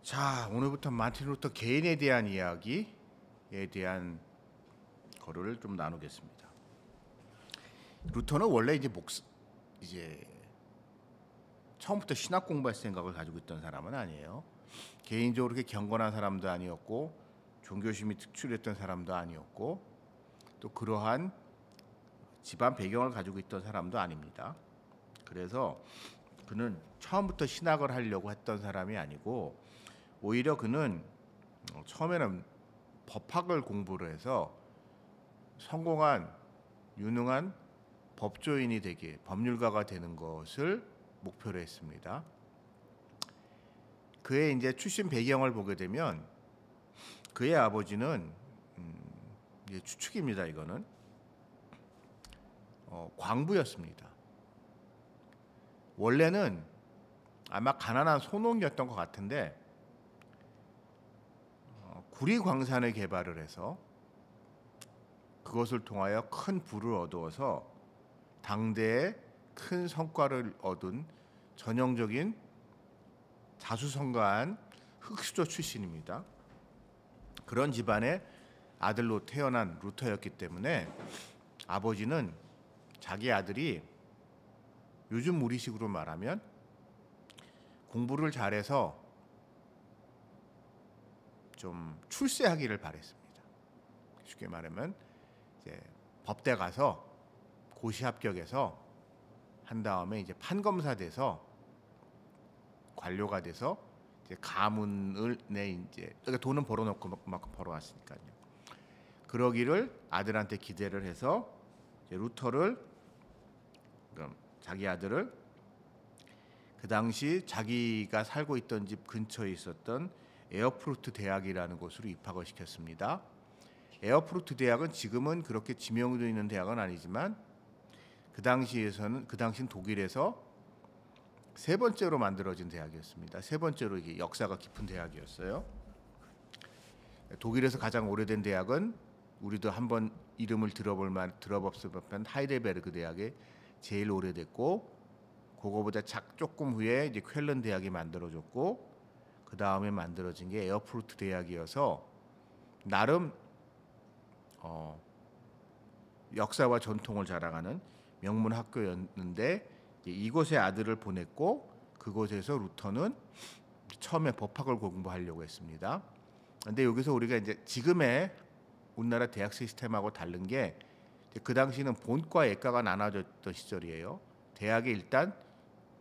자, 오늘부터 마틴 루터 개인에 대한 이야기에 대한 거를 좀 나누겠습니다. 루터는 원래 이제 처음부터 신학 공부할 생각을 가지고 있던 사람은 아니에요. 개인적으로 그렇게 경건한 사람도 아니었고 종교심이 특출했던 사람도 아니었고 또 그러한 집안 배경을 가지고 있던 사람도 아닙니다. 그래서 그는 처음부터 신학을 하려고 했던 사람이 아니고 오히려 그는 처음에는 법학을 공부를 해서 성공한 유능한 법조인이 되게 법률가가 되는 것을 목표로 했습니다. 그의 이제 출신 배경을 보게 되면 그의 아버지는 이제 추측입니다. 이거는 광부였습니다. 원래는 아마 가난한 소농이었던 것 같은데 구리 광산을 개발을 해서 그것을 통하여 큰 부를 얻어서 당대에 큰 성과를 얻은 전형적인 자수성가한 흑수저 출신입니다. 그런 집안의 아들로 태어난 루터였기 때문에 아버지는 자기 아들이 요즘 우리식으로 말하면 공부를 잘해서 좀 출세하기를 바랬습니다. 쉽게 말하면 이제 법대 가서 고시 합격해서 한 다음에 이제 판검사 돼서 관료가 돼서 이제 가문을 내 이제 그러니까 돈은 벌어놓고 그만큼 벌어왔으니까요. 그러기를 아들한테 기대를 해서 이제 루터를 자기 아들을 그 당시 자기가 살고 있던 집 근처에 있었던 에어프루트 대학이라는 곳으로 입학을 시켰습니다. 에어프루트 대학은 지금은 그렇게 지명도 있는 대학은 아니지만 그 당시는 독일에서 세 번째로 만들어진 대학이었습니다. 세 번째로 이게 역사가 깊은 대학이었어요. 독일에서 가장 오래된 대학은 우리도 한번 이름을 들어봤을 법한 하이델베르그 대학이 제일 오래됐고 그거보다 조금 후에 이제 쾰른 대학이 만들어졌고 그 다음에 만들어진 게 에어프루트 대학이어서 나름 역사와 전통을 자랑하는 명문 학교였는데 이곳에 아들을 보냈고 그곳에서 루터는 처음에 법학을 공부하려고 했습니다. 근데 여기서 우리가 이제 지금의 우리나라 대학 시스템하고 다른 게 그 당시는 본과 예과가 나눠졌던 시절이에요. 대학에 일단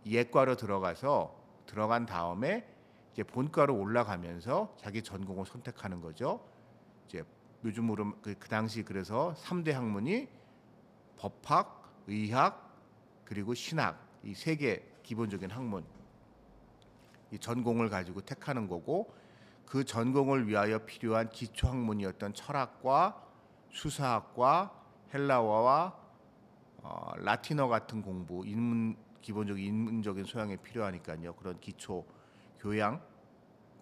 예과로 들어간 다음에 이제 본과로 올라가면서 자기 전공을 선택하는 거죠. 이제 요즘으로 그 당시 그래서 3대 학문이 법학, 의학, 그리고 신학 이 세 개 기본적인 학문 이 전공을 가지고 택하는 거고 그 전공을 위하여 필요한 기초 학문이었던 철학과 수사학과 헬라어와 라틴어 같은 공부 기본적인 인문적인 소양이 필요하니까요. 그런 기초 교양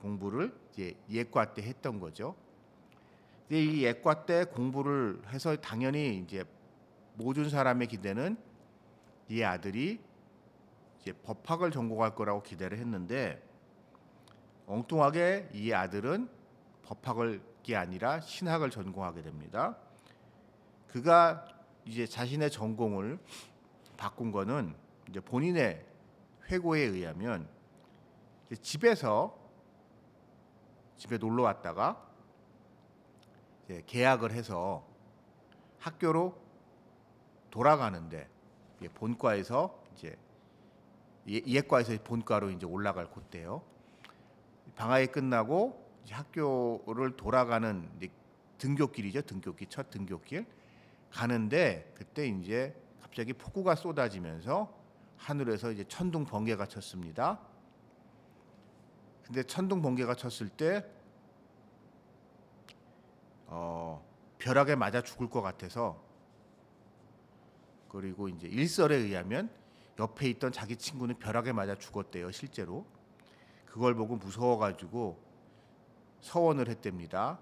공부를 이제 예과 때 했던 거죠. 근데 이 예과 때 공부를 해서 당연히 이제 모든 사람의 기대는 이 아들이 이제 법학을 전공할 거라고 기대를 했는데 엉뚱하게 이 아들은 법학이 아니라 신학을 전공하게 됩니다. 그가 이제 자신의 전공을 바꾼 거는 이제 본인의 회고에 의하면 집에 놀러 왔다가 이제 계약을 해서 학교로 돌아가는데 본과에서 이제 예과에서 본과로 이제 올라갈 그때요. 방학이 끝나고 이제 학교를 돌아가는 이제 등교길이죠. 첫 등교길 가는데 그때 이제 갑자기 폭우가 쏟아지면서 하늘에서 이제 천둥 번개가 쳤습니다. 근데 천둥 번개가 쳤을 때 벼락에 맞아 죽을 것 같아서 그리고 이제 일설에 의하면 옆에 있던 자기 친구는 벼락에 맞아 죽었대요. 실제로 그걸 보고 무서워가지고 서원을 했답니다.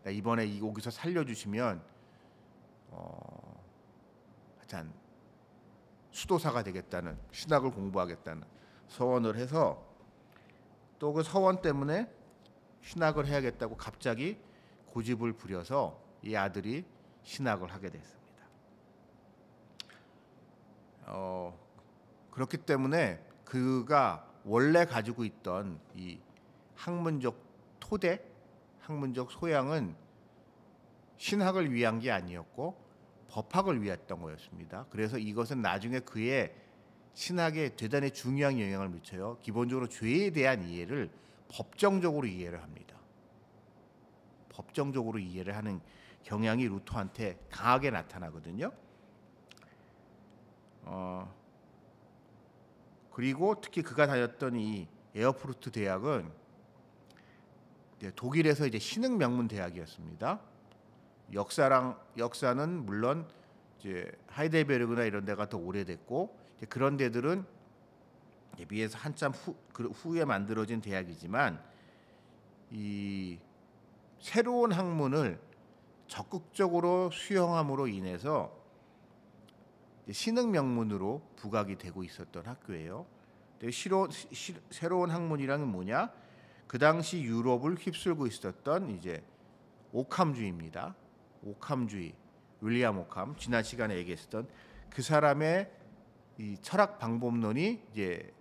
이번에 여기서 살려주시면 하여튼 수도사가 되겠다는 신학을 공부하겠다는 서원을 해서 또 그 서원 때문에 신학을 해야겠다고 갑자기 고집을 부려서 이 아들이 신학을 하게 됐습니다. 그렇기 때문에 그가 원래 가지고 있던 이 학문적 토대, 학문적 소양은 신학을 위한 게 아니었고 법학을 위했던 거였습니다. 그래서 이것은 나중에 그의 신학에 대단히 중요한 영향을 미쳐요. 기본적으로 죄에 대한 이해를 법정적으로 이해를 합니다. 법정적으로 이해를 하는 경향이 루터한테 강하게 나타나거든요. 그리고 특히 그가 다녔던 이 에어푸르트 대학은 독일에서 이제 신흥 명문 대학이었습니다. 역사는 물론 이제 하이델베르그나 이런 데가 더 오래됐고 그런 데들은 비해서 한참 후에 만들어진 대학이지만 이 새로운 학문을 적극적으로 수용함으로 인해서 신흥 명문으로 부각이 되고 있었던 학교예요. 새로운 학문이란 뭐냐? 그 당시 유럽을 휩쓸고 있었던 이제 오캄주의입니다. 오캄주의, 윌리엄 오캄, 지난 시간에 얘기했었던 그 사람의 이 철학 방법론이 이제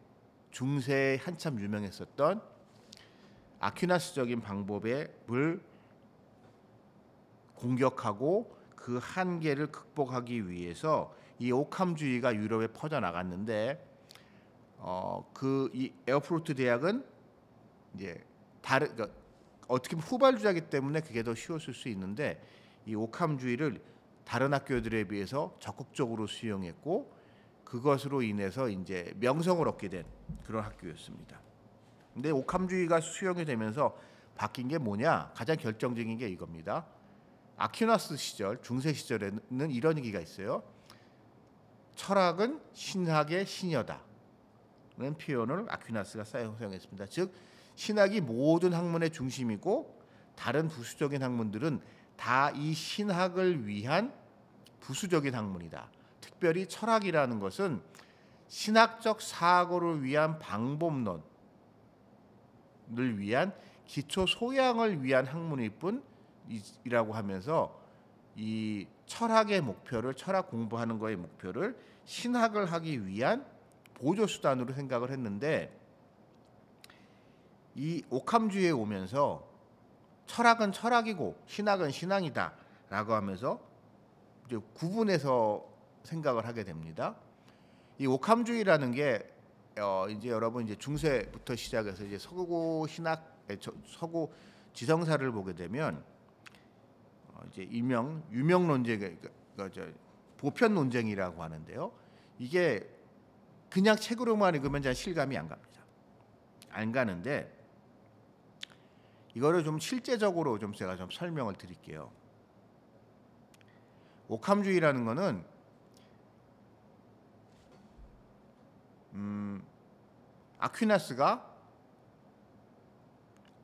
중세에 한참 유명했었던 아퀴나스적인 방법을 공격하고 그 한계를 극복하기 위해서 이 오캄주의가 유럽에 퍼져 나갔는데 이 에어프루트 대학은 이제 그러니까 어떻게 보면 후발주자이기 때문에 그게 더 쉬웠을 수 있는데 이 오캄주의를 다른 학교들에 비해서 적극적으로 수용했고 그것으로 인해서 이제 명성을 얻게 된 그런 학교였습니다. 근데 오캄주의가 수용이 되면서 바뀐 게 뭐냐? 가장 결정적인 게 이겁니다. 아퀴나스 시절, 중세 시절에는 이런 얘기가 있어요. 철학은 신학의 신여다. 라는 표현을 아퀴나스가 사용했습니다. 즉 신학이 모든 학문의 중심이고 다른 부수적인 학문들은 다 이 신학을 위한 부수적인 학문이다. 특별히 철학이라는 것은 신학적 사고를 위한 방법론을 위한 기초 소양을 위한 학문일 뿐이라고 하면서 이 철학의 목표를 철학 공부하는 거의 목표를 신학을 하기 위한 보조 수단으로 생각을 했는데 이 오캄주의에 오면서 철학은 철학이고 신학은 신앙이다라고 하면서 이제 구분해서 생각을 하게 됩니다. 이 오캄주의라는 게 이제 여러분 이제 중세부터 시작해서 이제 서구 서구 지성사를 보게 되면 이제 유명 논쟁, 보편 논쟁이라고 하는데요. 이게 그냥 책으로만 읽으면 잘 실감이 안 갑니다. 안 가는데 이거를 좀 실제적으로 좀 제가 좀 설명을 드릴게요. 오캄주의라는 거는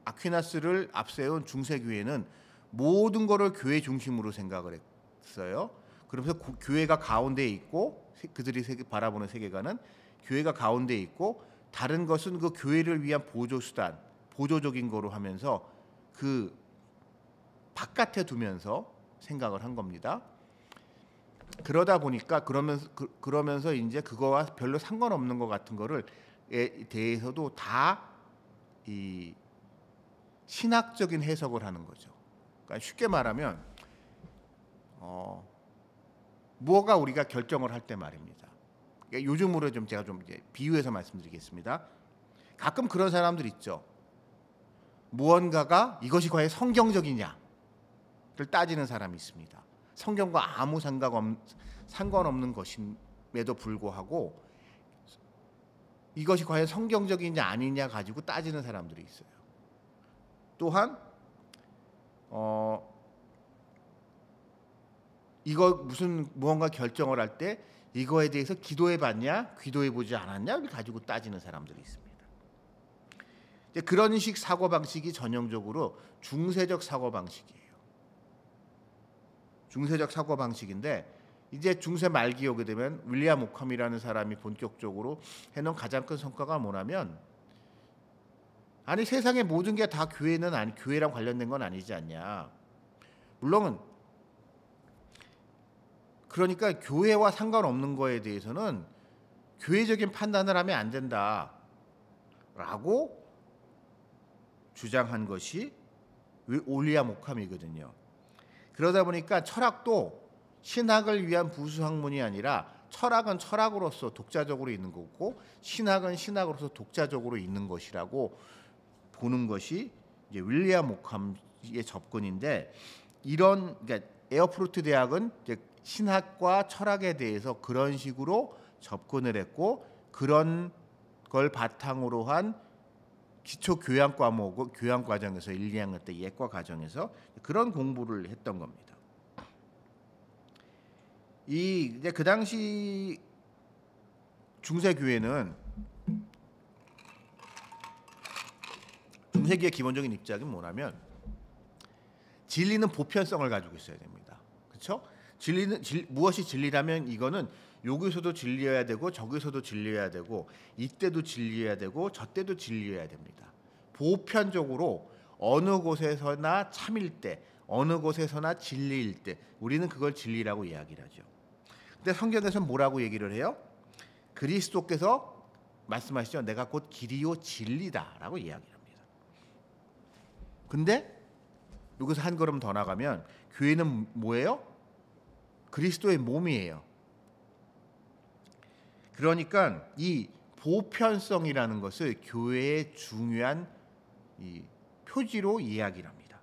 아퀴나스를 앞세운 중세교회는 모든 거를 교회 중심으로 생각을 했어요. 그러면서 교회가 가운데에 있고 그들이 바라보는 세계관은 교회가 가운데에 있고 다른 것은 그 교회를 위한 보조 수단, 보조적인 거로 하면서 그 바깥에 두면서 생각을 한 겁니다. 그러다 보니까 그러면서 이제 그거와 별로 상관없는 것 같은 거를 대해서도 다 이 신학적인 해석을 하는 거죠. 그러니까 쉽게 말하면 무엇가 우리가 결정을 할 때 말입니다. 그러니까 요즘으로 좀 제가 좀 이제 비유해서 말씀드리겠습니다. 가끔 그런 사람들 있죠. 무언가가 이것이 과연 성경적이냐를 따지는 사람이 있습니다. 성경과 아무 상관없는 것임에도 불구하고 이것이 과연 성경적이냐 아니냐 가지고 따지는 사람들이 있어요. 또한 무언가 결정을 할 때 이거에 대해서 기도해 봤냐, 기도해 보지 않았냐를 가지고 따지는 사람들이 있습니다. 이제 그런 식 사고 방식이 전형적으로 중세적 사고 방식이에요. 중세적 사고 방식인데 이제 중세 말기에 오게 되면 윌리엄 오캄이라는 사람이 본격적으로 해놓은 가장 큰 성과가 뭐냐면 아니 세상의 모든 게 다 교회는 아니 교회랑 관련된 건 아니지 않냐. 물론 그러니까 교회와 상관없는 거에 대해서는 교회적인 판단을 하면 안 된다라고 주장한 것이 윌리엄 오캄이거든요. 그러다 보니까 철학도 신학을 위한 부수 학문이 아니라 철학은 철학으로서 독자적으로 있는 거고 신학은 신학으로서 독자적으로 있는 것이라고 보는 것이 이제 윌리엄 오캄의 접근인데, 그러니까 에어프루트 대학은 이제 신학과 철학에 대해서 그런 식으로 접근을 했고 그런 걸 바탕으로 한 기초 교양 과목 교양 과정에서 1, 2학년 때 예과 과정에서 그런 공부를 했던 겁니다. 이제 그 당시 중세 교회는 중세기의 기본적인 입장이 뭐냐면 진리는 보편성을 가지고 있어야 됩니다. 그렇죠? 무엇이 진리라면 이거는 여기서도 진리여야 되고 저기서도 진리여야 되고 이때도 진리여야 되고 저때도 진리여야 됩니다. 보편적으로 어느 곳에서나 참일 때 어느 곳에서나 진리일 때 우리는 그걸 진리라고 이야기를 하죠. 근데 성경에서는 뭐라고 얘기를 해요? 그리스도께서 말씀하시죠. 내가 곧 길이요 진리다라고 이야기를 합니다. 근데 여기서 한 걸음 더 나가면 교회는 뭐예요? 그리스도의 몸이에요. 그러니까 이 보편성이라는 것을 교회의 중요한 이 표지로 이야기를 합니다.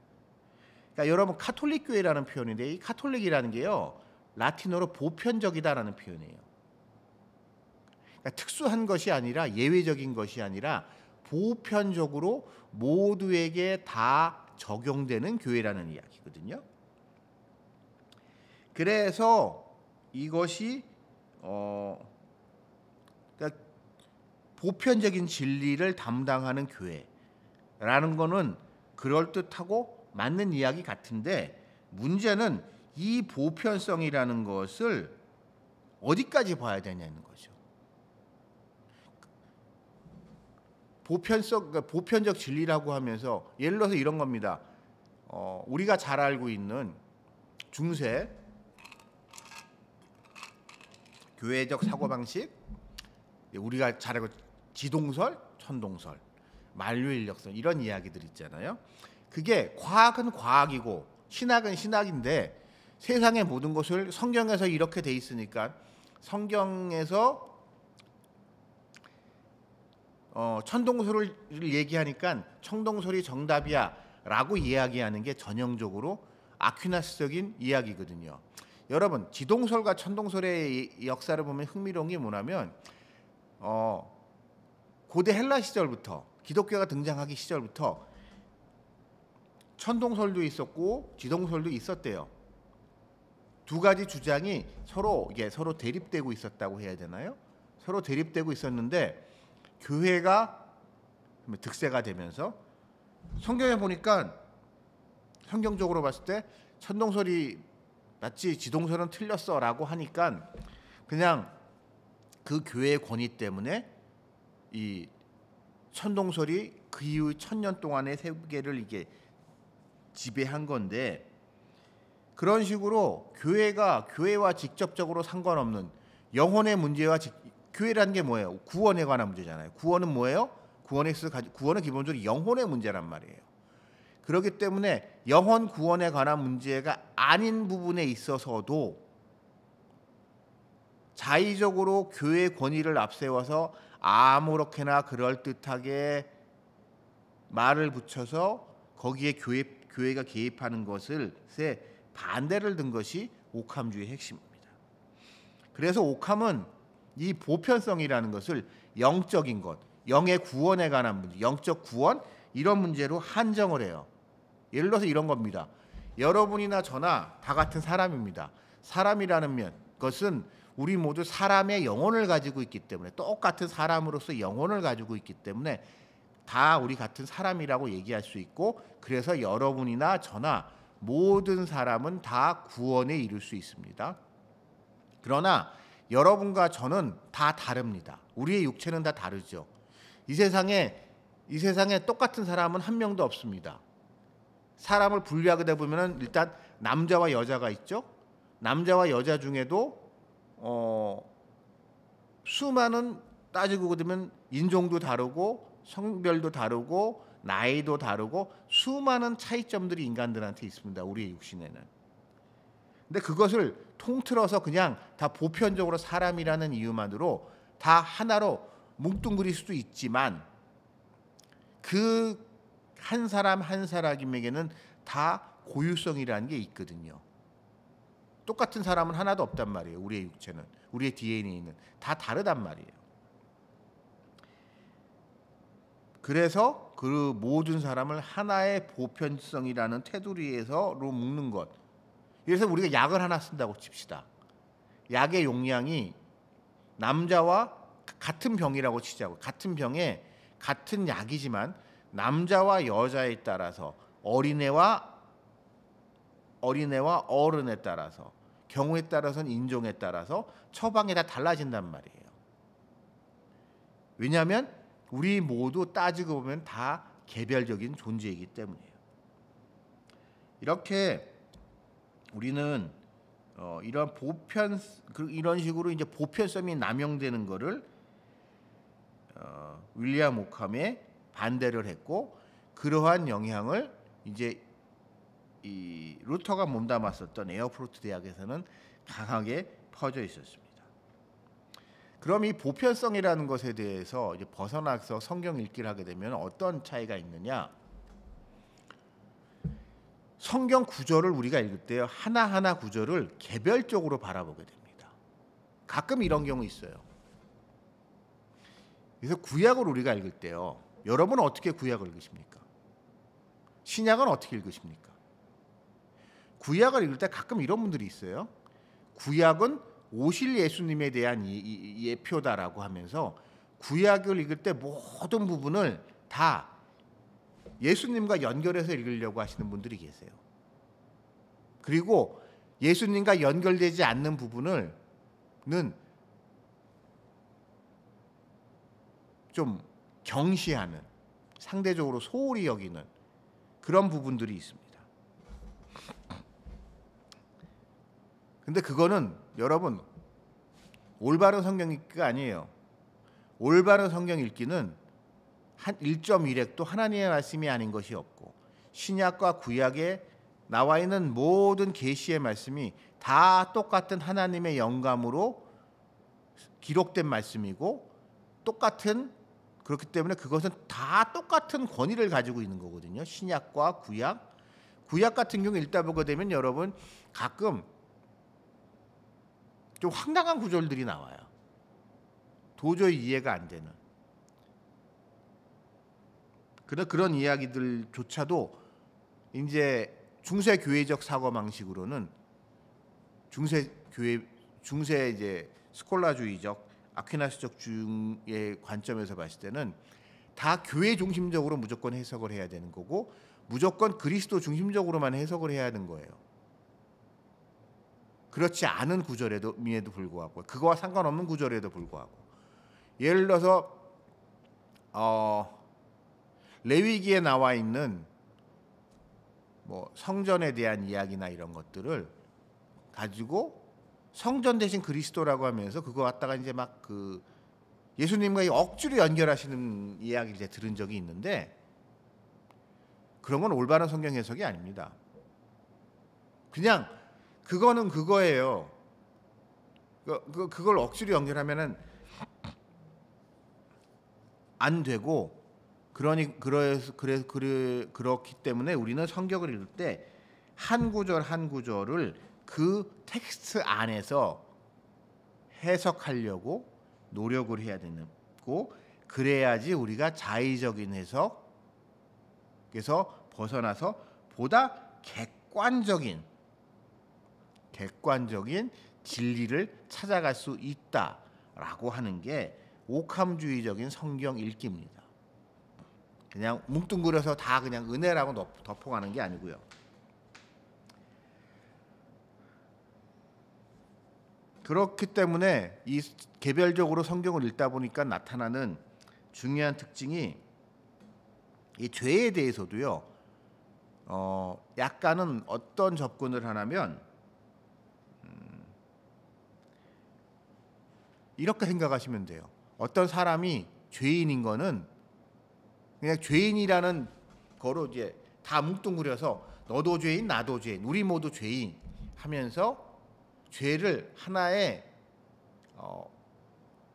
그러니까 여러분 카톨릭 교회라는 표현인데 이 카톨릭이라는 게요 라틴어로 보편적이다라는 표현이에요. 그러니까 특수한 것이 아니라 예외적인 것이 아니라 보편적으로 모두에게 다 적용되는 교회라는 이야기거든요. 그래서 이것이 그러니까 보편적인 진리를 담당하는 교회라는 거는 그럴듯하고 맞는 이야기 같은데 문제는 이 보편성이라는 것을 어디까지 봐야 되냐는 거죠. 그러니까 보편적 진리라고 하면서 예를 들어서 이런 겁니다. 우리가 잘 알고 있는 중세 교회적 사고방식, 우리가 잘 알고 지동설, 천동설, 만유인력설 이런 이야기들 있잖아요. 그게 과학은 과학이고 신학은 신학인데 세상의 모든 것을 성경에서 이렇게 돼 있으니까 성경에서 천동설을 얘기하니까 천동설이 정답이야 라고 이야기하는 게 전형적으로 아퀴나스적인 이야기거든요. 여러분 지동설과 천동설의 역사를 보면 흥미로운 게 뭐냐면 고대 헬라 시절부터 기독교가 등장하기 시절부터 천동설도 있었고 지동설도 있었대요. 두 가지 주장이 서로 대립되고 있었다고 해야 되나요? 서로 대립되고 있었는데 교회가 득세가 되면서 성경에 보니까 성경적으로 봤을 때 천동설이 맞지 지동설은 틀렸어라고 하니까 그냥 그 교회의 권위 때문에 이 천동설이 그 이후 1000년 동안의 세계를 이게 지배한 건데, 그런 식으로 교회와 직접적으로 상관없는 영혼의 문제와 교회라는 게 뭐예요? 구원에 관한 문제잖아요. 구원은 뭐예요? 구원은 기본적으로 영혼의 문제란 말이에요. 그렇기 때문에 영혼 구원에 관한 문제가 아닌 부분에 있어서도 자의적으로 교회의 권위를 앞세워서 아무렇게나 그럴듯하게 말을 붙여서 거기에 교회가 개입하는 것을 반대를 든 것이 오캄주의 핵심입니다. 그래서 오캄은 이 보편성이라는 것을 영적인 것, 영의 구원에 관한 문제, 영적 구원 이런 문제로 한정을 해요. 예를 들어서 이런 겁니다. 여러분이나 저나 다 같은 사람입니다. 사람이라는 것은 우리 모두 사람의 영혼을 가지고 있기 때문에 똑같은 사람으로서 영혼을 가지고 있기 때문에 다 우리 같은 사람이라고 얘기할 수 있고, 그래서 여러분이나 저나 모든 사람은 다 구원에 이를 수 있습니다. 그러나 여러분과 저는 다 다릅니다. 우리의 육체는 다 다르죠. 이 세상에 이 세상에 똑같은 사람은 한 명도 없습니다. 사람을 분류하게 보면은 일단 남자와 여자가 있죠. 남자와 여자 중에도 수많은 따지고 보면 인종도 다르고 성별도 다르고 나이도 다르고 수많은 차이점들이 인간들한테 있습니다. 우리의 육신에는. 근데 그것을 통틀어서 그냥 다 보편적으로 사람이라는 이유만으로 다 하나로 뭉뚱그릴 수도 있지만 그 한 사람 한 사람에게는 다 고유성이라는 게 있거든요. 똑같은 사람은 하나도 없단 말이에요. 우리의 육체는, 우리의 DNA는 다 다르단 말이에요. 그래서 그 모든 사람을 하나의 보편성이라는 테두리에서로 묶는 것. 그래서 우리가 약을 하나 쓴다고 칩시다. 약의 용량이 남자와 같은 병이라고 치자고. 같은 병에 같은 약이지만 남자와 여자에 따라서 어린애와 어른에 따라서 경우에 따라서는 인종에 따라서 처방이 다 달라진단 말이에요. 왜냐하면 우리 모두 따지고 보면 다 개별적인 존재이기 때문이에요. 이렇게 우리는 이런 식으로 이제 보편성이 남용되는 거를 윌리엄 오캄에 반대를 했고, 그러한 영향을 이제 이 루터가 몸담았었던 에어포르트 대학에서는 강하게 퍼져 있었습니다. 그럼 이 보편성이라는 것에 대해서 이제 벗어나서 성경 읽기를 하게 되면 어떤 차이가 있느냐? 성경 구절을 우리가 읽을 때 하나하나 구절을 개별적으로 바라보게 됩니다. 가끔 이런 경우 있어요. 그래서 구약을 우리가 읽을 때요. 여러분은 어떻게 구약을 읽으십니까? 신약은 어떻게 읽으십니까? 구약을 읽을 때 가끔 이런 분들이 있어요. 구약은 오실 예수님에 대한 예표다라고 하면서 구약을 읽을 때 모든 부분을 다 예수님과 연결해서 읽으려고 하시는 분들이 계세요. 그리고 예수님과 연결되지 않는 부분은 좀 경시하는, 상대적으로 소홀히 여기는 그런 부분들이 있습니다. 근데 그거는 여러분 올바른 성경 읽기가 아니에요. 올바른 성경 읽기는 한 1.1획도 하나님의 말씀이 아닌 것이 없고, 신약과 구약에 나와 있는 모든 계시의 말씀이 다 똑같은 하나님의 영감으로 기록된 말씀이고, 그렇기 때문에 그것은 다 똑같은 권위를 가지고 있는 거거든요. 신약과 구약 같은 경우 읽다 보게 되면 여러분 가끔 좀 황당한 구절들이 나와요. 도저히 이해가 안 되는. 그런 이야기들조차도 이제 중세 교회적 사고 방식으로는 중세 이제 스콜라주의적 아퀴나스적 중의 관점에서 봤을 때는 다 교회 중심적으로 무조건 해석을 해야 되는 거고, 무조건 그리스도 중심적으로만 해석을 해야 하는 거예요. 그렇지 않은 구절에도 불구하고, 그거와 상관없는 구절에도 불구하고, 예를 들어서 레위기에 나와 있는 뭐 성전에 대한 이야기나 이런 것들을 가지고 성전 대신 그리스도라고 하면서 그거 갖다가 이제 막 그 예수님과 억지로 연결하시는 이야기를 이제 들은 적이 있는데, 그런 건 올바른 성경 해석이 아닙니다. 그냥 그거는 그거예요. 그걸 억지로 연결하면은 안 되고, 그렇기 때문에 우리는 성경을 읽을 때 한 구절 한 구절을 그 텍스트 안에서 해석하려고 노력을 해야 되는 거, 그래야지 우리가 자의적인 해석에서 벗어나서 보다 객관적인 진리를 찾아갈 수 있다라고 하는 게 오캄주의적인 성경 읽기입니다. 그냥 뭉뚱그려서 다 그냥 은혜라고 덮어가는 게 아니고요. 그렇기 때문에 이 개별적으로 성경을 읽다 보니까 나타나는 중요한 특징이 이 죄에 대해서도요. 약간은 어떤 접근을 하냐면 이렇게 생각하시면 돼요. 어떤 사람이 죄인인 거는 그냥 죄인이라는 거로 이제 다 뭉뚱그려서 너도 죄인, 나도 죄인, 우리 모두 죄인 하면서 죄를 하나의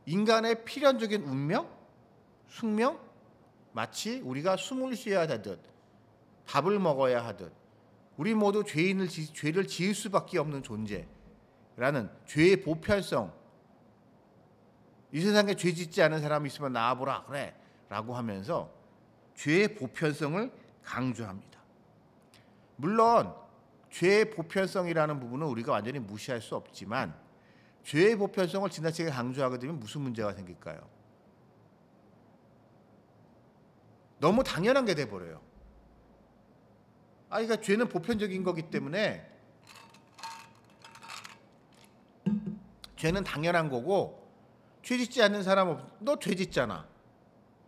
인간의 필연적인 운명, 숙명, 마치 우리가 숨을 쉬어야 하듯 밥을 먹어야 하듯 우리 모두 죄를 지을 수밖에 없는 존재라는 죄의 보편성, 이 세상에 죄 짓지 않은 사람이 있으면 나와보라 그래 라고 하면서 죄의 보편성을 강조합니다. 물론 죄의 보편성이라는 부분은 우리가 완전히 무시할 수 없지만 죄의 보편성을 지나치게 강조하게 되면 무슨 문제가 생길까요? 너무 당연한 게 돼버려요. 그러니까 죄는 보편적인 거기 때문에 죄는 당연한 거고 죄 짓지 않는 사람 너 죄 짓잖아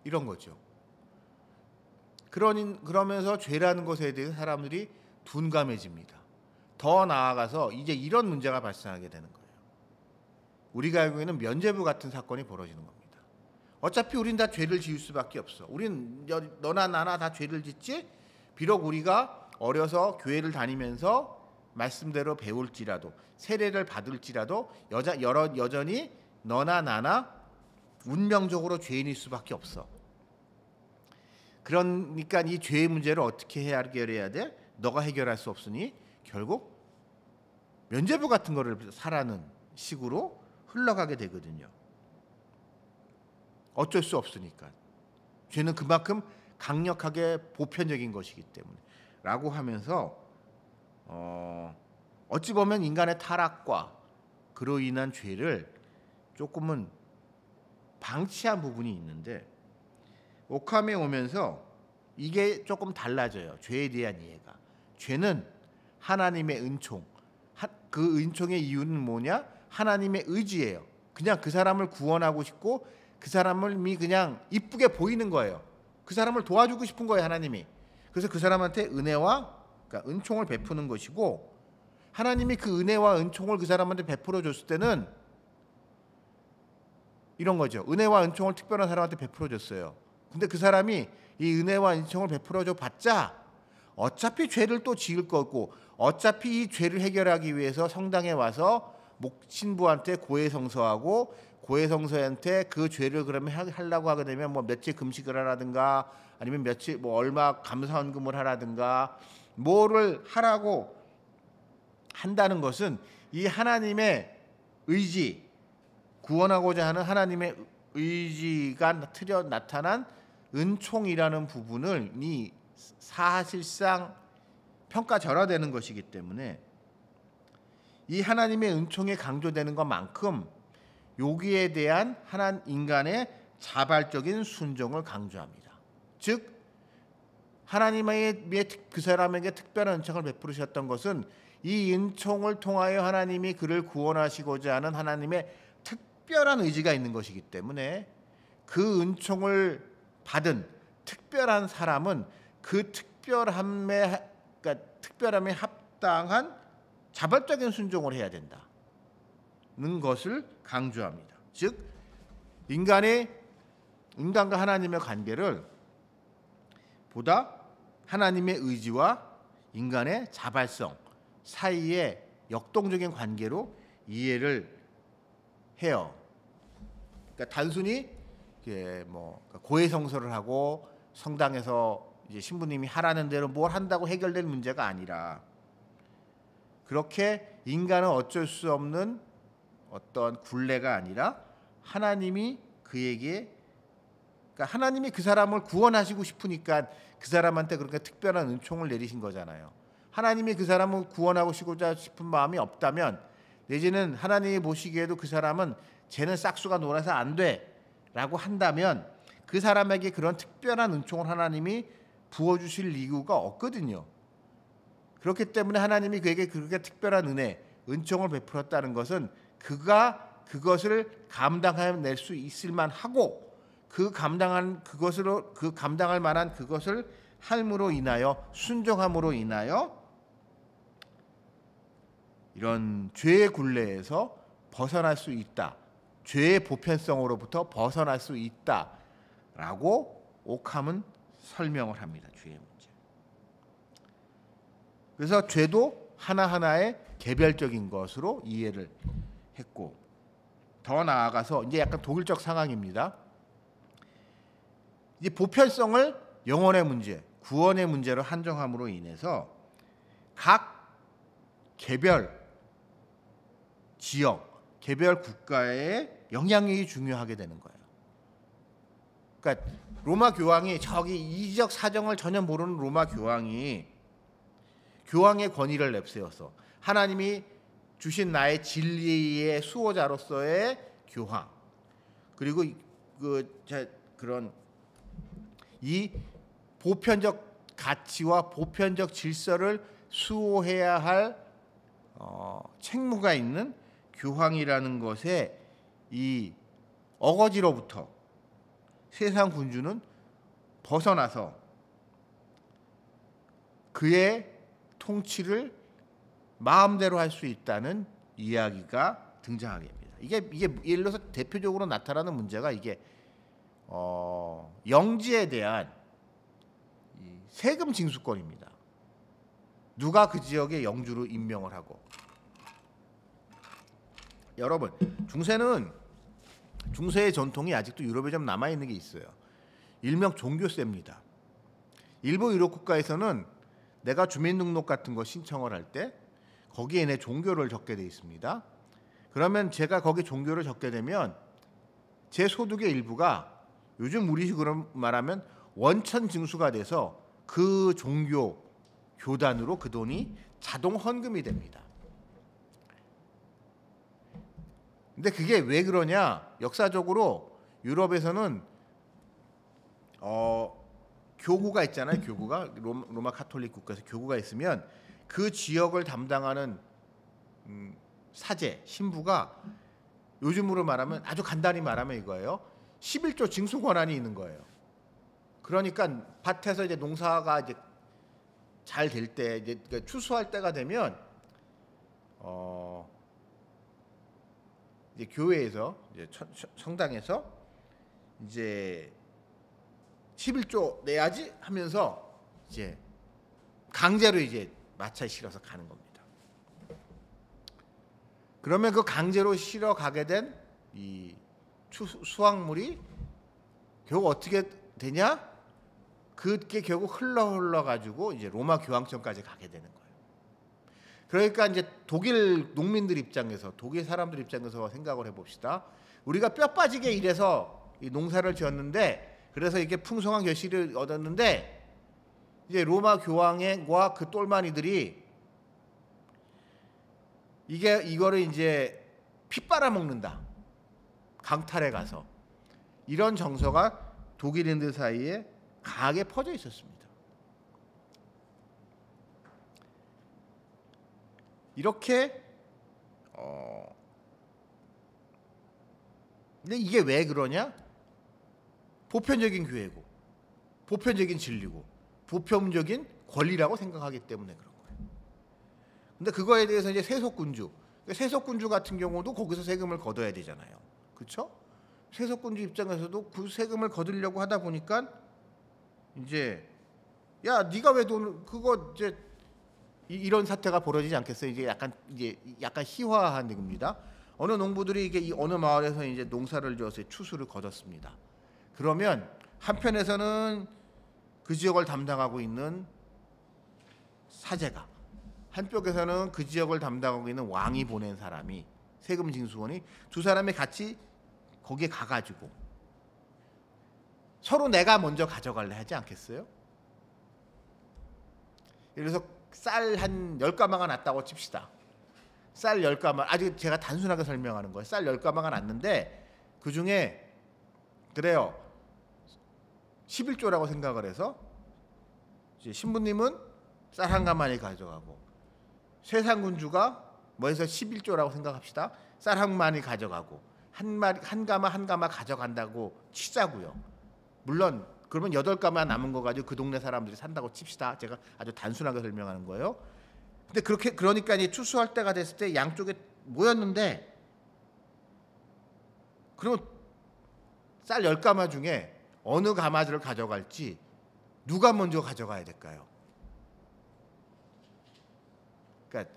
이런 거죠. 그러면서 죄라는 것에 대해서 사람들이 둔감해집니다. 더 나아가서 이제 이런 문제가 발생하게 되는 거예요. 우리가 알고 있는 면죄부 같은 사건이 벌어지는 겁니다. 어차피 우린 다 죄를 지을 수밖에 없어. 우린 너나 나나 다 죄를 짓지. 비록 우리가 어려서 교회를 다니면서 말씀대로 배울지라도 세례를 받을지라도 여전히 너나 나나 운명적으로 죄인일 수밖에 없어. 그러니까 이 죄의 문제를 어떻게 해결해야 돼? 너가 해결할 수 없으니 결국 면죄부 같은 거를 사라는 식으로 흘러가게 되거든요. 어쩔 수 없으니까. 죄는 그만큼 강력하게 보편적인 것이기 때문에 라고 하면서 어찌 보면 인간의 타락과 그로 인한 죄를 조금은 방치한 부분이 있는데 오캄에 오면서 이게 조금 달라져요. 죄에 대한 이해가. 죄는 하나님의 은총. 그 은총의 이유는 뭐냐? 하나님의 의지예요. 그냥 그 사람을 구원하고 싶고 그 사람이 그냥 이쁘게 보이는 거예요. 그 사람을 도와주고 싶은 거예요, 하나님이. 그래서 그 사람한테 그러니까 은총을 베푸는 것이고 하나님이 그 은혜와 은총을 그 사람한테 베풀어 줬을 때는 이런 거죠. 은혜와 은총을 특별한 사람한테 베풀어 줬어요. 근데 그 사람이 이 은혜와 은총을 베풀어 줘 봤자 어차피 죄를 또 지을 거고 어차피 이 죄를 해결하기 위해서 성당에 와서 목신부한테 고해성서하고 고해성서한테 그 죄를 그러면 하려고 하게 되면 뭐 며칠 금식을 하라든가 아니면 며칠 뭐 얼마 감사헌금을 하라든가 뭐를 하라고 한다는 것은 이 하나님의 의지, 구원하고자 하는 하나님의 의지가 나타난 은총이라는 부분을 이 사실상 평가절하되는 것이기 때문에 이 하나님의 은총이 강조되는 것만큼 여기에 대한 인간의 자발적인 순종을 강조합니다. 즉 하나님의 그 사람에게 특별한 은총을 베푸셨던 것은 이 은총을 통하여 하나님이 그를 구원하시고자 하는 하나님의 특별한 의지가 있는 것이기 때문에 그 은총을 받은 특별한 사람은 그 특별함에 합당한 자발적인 순종을 해야 된다는 것을 강조합니다. 즉 인간과 하나님의 관계를 보다 하나님의 의지와 인간의 자발성 사이의 역동적인 관계로 이해를 해요. 그러니까 단순히 고해성서를 하고 성당에서 이제 신부님이 하라는 대로 뭘 한다고 해결될 문제가 아니라 그렇게 인간은 어쩔 수 없는 어떤 굴레가 아니라 하나님이 그에게 그러니까 하나님이 그 사람을 구원하시고 싶으니까 그 사람한테 그렇게 특별한 은총을 내리신 거잖아요. 하나님이 그 사람을 구원하고 싶은 마음이 없다면 내지는 하나님이 보시기에도 그 사람은 쟤는 싹수가 놀아서 안 돼라고 한다면 그 사람에게 그런 특별한 은총을 하나님이 부어주실 이유가 없거든요. 그렇기 때문에 하나님이 그에게 그렇게 특별한 은총을 베풀었다는 것은 그가 그것을 감당해낼 수 있을 만하고 그 감당할 만한 그것을 함으로 인하여, 순종함으로 인하여 이런 죄의 굴레에서 벗어날 수 있다. 죄의 보편성으로부터 벗어날 수 있다라고 오캄은 설명을 합니다. 죄의 문제. 그래서 죄도 하나하나의 개별적인 것으로 이해를 했고, 더 나아가서 이제 약간 독일적 상황입니다. 이 보편성을 영혼의 문제, 구원의 문제로 한정함으로 인해서 각 개별 지역, 개별 국가의 영향력이 중요하게 되는 거예요. 그러니까 로마 교황이, 저기 이적 사정을 전혀 모르는 로마 교황이 교황의 권위를 내세워서 하나님이 주신 나의 진리의 수호자로서의 교황, 그리고 그런 이 보편적 가치와 보편적 질서를 수호해야 할 책무가 있는 교황이라는 것에 이 어거지로부터 세상 군주는 벗어나서 그의 통치를 마음대로 할 수 있다는 이야기가 등장하게 됩니다. 이게 예를 들어서 대표적으로 나타나는 문제가 이게 영지에 대한 세금 징수권입니다. 누가 그 지역의 영주로 임명을 하고. 여러분, 중세의 전통이 아직도 유럽에 좀 남아 있는 게 있어요. 일명 종교세입니다. 일부 유럽 국가에서는 내가 주민등록 같은 거 신청을 할 때 거기에 내 종교를 적게 돼 있습니다. 그러면 제가 거기 종교를 적게 되면 제 소득의 일부가 요즘 우리식으로 말하면 원천 징수가 돼서 그 종교 교단으로 그 돈이 자동 헌금이 됩니다. 근데 그게 왜 그러냐? 역사적으로 유럽에서는 교구가 있잖아요. 교구가 로마 카톨릭 국가에서 교구가 있으면 그 지역을 담당하는 사제, 신부가 요즘으로 말하면, 아주 간단히 말하면 이거예요. 11조 징수 권한이 있는 거예요. 그러니까 밭에서 이제 농사가 이제 잘 될 때, 이제 그러니까 추수할 때가 되면 이제 교회에서, 이제 성당에서 이제 11조 내야지 하면서 이제 강제로 이제 마차에 실어서 가는 겁니다. 그러면 그 강제로 실어 가게 된 이 수확물이 결국 어떻게 되냐? 그게 결국 흘러 가지고 이제 로마 교황청까지 가게 되는 거예요. 그러니까 이제 독일 농민들 입장에서, 독일 사람들 입장에서 생각을 해봅시다. 우리가 뼈 빠지게 일해서 이 농사를 지었는데, 그래서 이게 풍성한 결실을 얻었는데, 이제 로마 교황과 그 똘마니들이 이거를 이제 피 빨아먹는다. 강탈해 가서. 이런 정서가 독일인들 사이에 강하게 퍼져 있었습니다. 이렇게 근데 이게 왜 그러냐? 보편적인 교회고, 보편적인 진리고, 보편적인 권리라고 생각하기 때문에 그런 거예요. 근데 그거에 대해서 이제 세속군주 같은 경우도 거기서 세금을 걷어야 되잖아요. 그렇죠? 세속군주 입장에서도 그 세금을 거두려고 하다 보니까 이제, 야, 네가 왜 돈, 그거 이제 이런 사태가 벌어지지 않겠어요? 이제 약간 희화한 얘기입니다. 어느 농부들이 이게 이 어느 마을에서 이제 농사를 지어서 추수를 거뒀습니다. 그러면 한편에서는 그 지역을 담당하고 있는 사제가, 한쪽에서는 그 지역을 담당하고 있는 왕이 보낸 사람이, 세금 징수원이, 두 사람이 같이 거기에 가가지고 서로 내가 먼저 가져갈래 하지 않겠어요? 예를 들어서 쌀 한 10가마가 났다고 칩시다. 쌀 10가마, 아주 제가 단순하게 설명하는 거예요. 쌀 10가마가 났는데 그중에 그래요, 11조라고 생각을 해서 이제 신부님은 쌀 한 가마를 가져가고, 세상 군주가 뭐 해서 11조라고 생각합시다. 쌀 한 마리 가져가고, 한 가마 한 가마 가져간다고 치자고요. 물론 그러면 8가마 남은 거 가지고 그 동네 사람들이 산다고 칩시다. 제가 아주 단순하게 설명하는 거예요. 근데 그러니까 이제 추수할 때가 됐을 때 양쪽에 모였는데, 그러면 쌀 10가마 중에 어느 가마를 가져갈지 누가 먼저 가져가야 될까요? 그러니까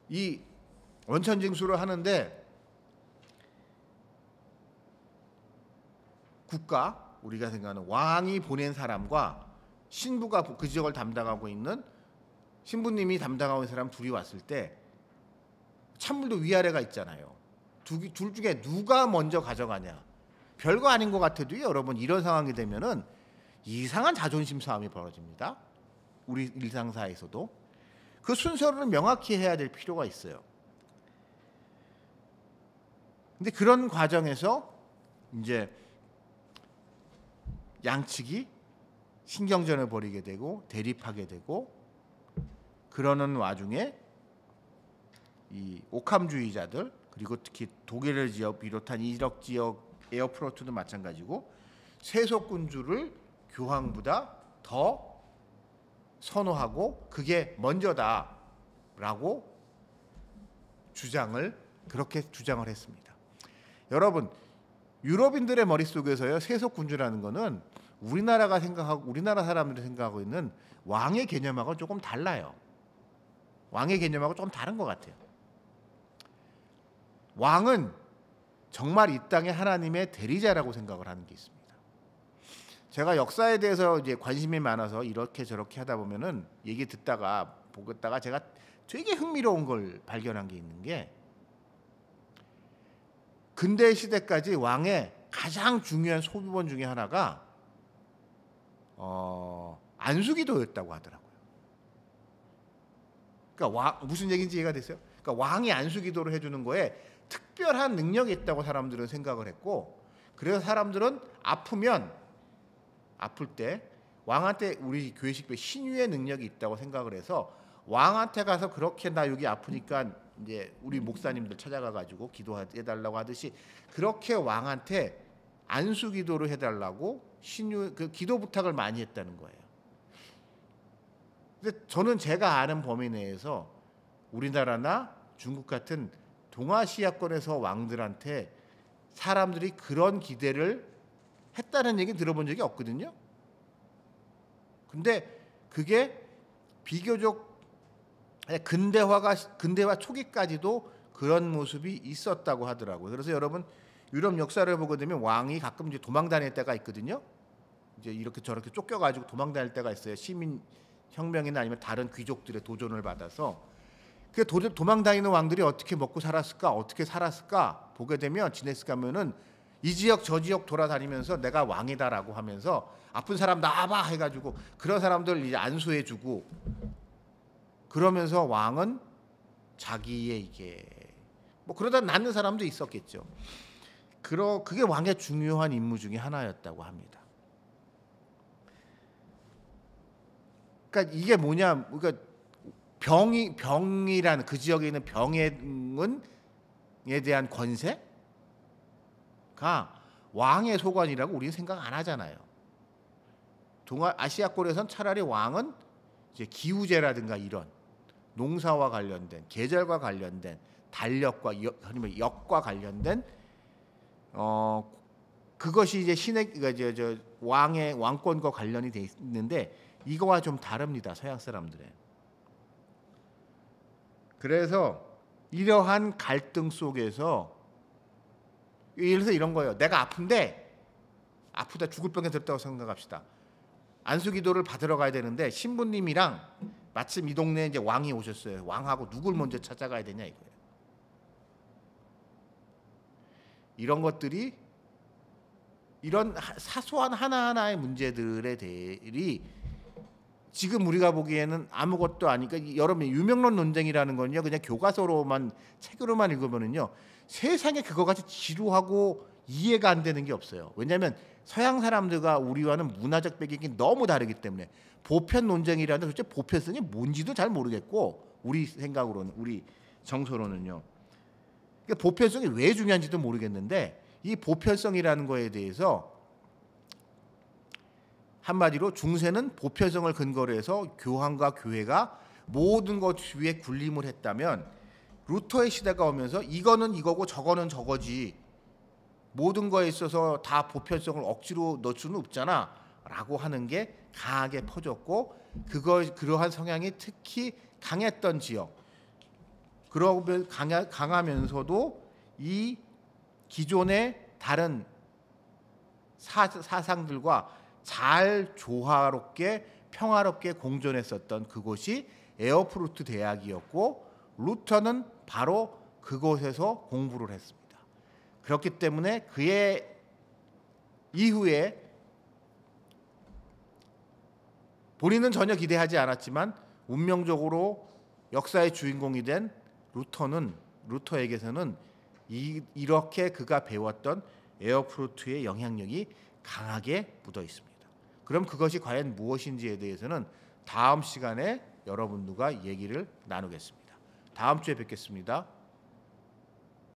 이 원천징수를 하는데 국가, 우리가 생각하는 왕이 보낸 사람과 신부가 그 지역을 담당하고 있는 신부님이 담당하고 있는 사람 둘이 왔을 때 찬물도 위아래가 있잖아요. 둘 중에 누가 먼저 가져가냐. 별거 아닌 것 같아도요, 여러분, 이런 상황이 되면은 이상한 자존심 싸움이 벌어집니다. 우리 일상사에서도 그 순서를 명확히 해야 될 필요가 있어요. 근데 그런 과정에서 이제 양측이 신경전을 벌이게 되고 대립하게 되고, 그러는 와중에 이 오캄주의자들, 그리고 특히 독일을 비롯한 이적 지역 에어프로트도 마찬가지고 세속군주를 교황보다 더 선호하고 그게 먼저다라고 그렇게 주장을 했습니다. 여러분, 유럽인들의 머릿속에서요, 세속군주라는 거는 우리나라 사람들이 생각하고 있는 왕의 개념하고 조금 달라요. 왕의 개념하고 조금 다른 것 같아요. 왕은 정말 이 땅의 하나님의 대리자라고 생각을 하는 게 있습니다. 제가 역사에 대해서 이제 관심이 많아서 이렇게 저렇게 하다 보면은 얘기 보다가 제가 되게 흥미로운 걸 발견한 게 있는 게, 근대 시대까지 왕의 가장 중요한 소비본 중에 하나가 안수기도였다고 하더라고요. 그러니까 무슨 얘기인지 이해가 됐어요? 그러니까 왕이 안수기도를 해주는 거에 특별한 능력이 있다고 사람들은 생각을 했고, 그래서 사람들은 아플 때 왕한테, 우리 교회식 신유의 능력이 있다고 생각을 해서 왕한테 가서 그렇게 나 여기 아프니까 이제 우리 목사님들 찾아가 가지고 기도해달라고 하듯이 그렇게 왕한테 안수기도를 해달라고 그 기도 부탁을 많이 했다는 거예요. 근데 저는 제가 아는 범위 내에서 우리나라나 중국 같은 동아시아권에서 왕들한테 사람들이 그런 기대를 했다는 얘기 들어본 적이 없거든요. 근데 그게 비교적 근대화 초기까지도 그런 모습이 있었다고 하더라고요. 그래서 여러분, 유럽 역사를 보게 되면 왕이 가끔 이제 도망 다닐 때가 있거든요. 이제 이렇게 저렇게 쫓겨가지고 도망 다닐 때가 있어요. 시민 혁명이나 아니면 다른 귀족들의 도전을 받아서. 그 도망 다니는 왕들이 어떻게 먹고 살았을까, 어떻게 살았을까 보게 되면, 지냈을까 하면은 이 지역 저 지역 돌아다니면서 내가 왕이다라고 하면서 아픈 사람 나와봐 해가지고 그런 사람들 이제 안수해주고, 그러면서 왕은 자기의 이게 그러다 낫는 사람도 있었겠죠. 그게 왕의 중요한 임무 중에 하나였다고 합니다. 그러니까 이게 뭐냐? 그러니까 병이라는 그 지역에 있는 병에 대한 권세가 왕의 소관이라고 우리는 생각 안 하잖아요. 아시아권에선 차라리 왕은 이제 기후제라든가 이런 농사와 관련된, 계절과 관련된, 달력과 아니면 역과 관련된 그것이 이제 그러니까 왕의 왕권과 관련이 돼 있는데, 이거와 좀 다릅니다, 서양 사람들은. 그래서 이러한 갈등 속에서, 예를 들어서 이런 거예요. 내가 아프다 죽을 병에 들었다고 생각합시다. 안수기도를 받으러 가야 되는데 신부님이랑 마침 이 동네에 이제 왕이 오셨어요. 왕하고 누굴 먼저 찾아가야 되냐 이거예요. 이런 것들이, 이런 사소한 하나하나의 문제들에 대해 지금 우리가 보기에는 아무것도 아니까, 여러분, 유명론 논쟁이라는 건요, 그냥 교과서로만, 책으로만 읽으면은요, 세상에 그거 같이 지루하고 이해가 안 되는 게 없어요. 왜냐하면 서양 사람들과 우리와는 문화적 배경이 너무 다르기 때문에. 보편 논쟁이라는 도대체 보편성이 뭔지도 잘 모르겠고, 우리 생각으로는, 우리 정서로는요. 그러니까 보편성이 왜 중요한지도 모르겠는데 이 보편성이라는 거에 대해서 한마디로 중세는 보편성을 근거로 해서 교황과 교회가 모든 것 위에 군림을 했다면 루터의 시대가 오면서 이거는 이거고 저거는 저거지 모든 거에 있어서 다 보편성을 억지로 넣을 수는 없잖아 라고 하는 게 강하게 퍼졌고 그러한 성향이 특히 강했던 지역 그러면 강하면서도 이 기존의 다른 사상들과 잘 조화롭게 평화롭게 공존했었던 그곳이 에어프루트 대학이었고 루터는 바로 그곳에서 공부를 했습니다. 그렇기 때문에 그의 이후에 본인은 전혀 기대하지 않았지만 운명적으로 역사의 주인공이 된 루터에게서는 이렇게 그가 배웠던 에어프루트의 영향력이 강하게 묻어 있습니다. 그럼 그것이 과연 무엇인지에 대해서는 다음 시간에 여러분들과 얘기를 나누겠습니다. 다음 주에 뵙겠습니다.